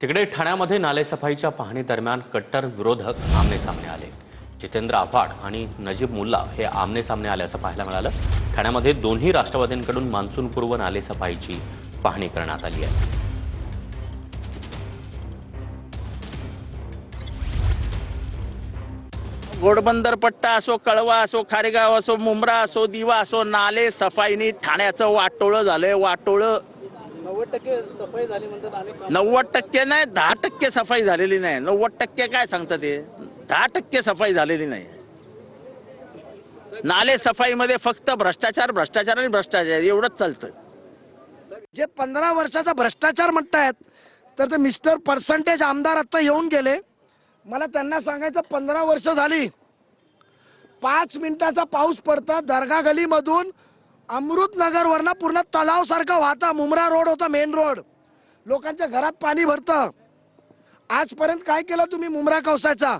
तिकडे ठाण्यामध्ये नालेसफाईच्या पाहणी दरम्यान कट्टर विरोधक आमनेसामने आले। जितेंद्र आव्हाड आणि नजीब मुल्ला हे आमनेसामने आल्याचं पाहायला मिळालं। ठाण्यामध्ये दोन्ही राष्ट्रवादींकडून मान्सूनपूर्व नालेसफाईची पाहणी करण्यात आली आहे। घोडबंदर पट्टा असो, कळवा असो, खारेगाव असो, मुंब्रा असो, दिवा असो, नाले सफाईनी ठाण्याचं वाटोळं झालंय। वाटोळं 90% सफाई झाली म्हणतात आणि 90% नाही, 10% सफाई झालेली नाही। 90% काय सांगतात ते? 10% सफाई झालेली नाही। नाले सफाईमध्ये फक्त भ्रष्टाचार भ्रष्टाचार आणि भ्रष्टाचार एवढंच चालतं। जे 15 वर्षाचा भ्रष्टाचार म्हणतायत तर ते मिस्टर पर्सेंटेज आमदार आता येऊन गेले। मला त्यांना सांगायचं 15 वर्ष झाली, 5 मिनिटाचा पाऊस पडता दर्गा गलीमधून अमृतनगर वरना पूर्ण तलाव सारखा वाहता। मुंब्रा रोड होता, मेन रोड, लोकांच्या घरात पाणी भरतं। आजपर्यंत काय केलं तुम्ही मुंब्रा कौसाचा?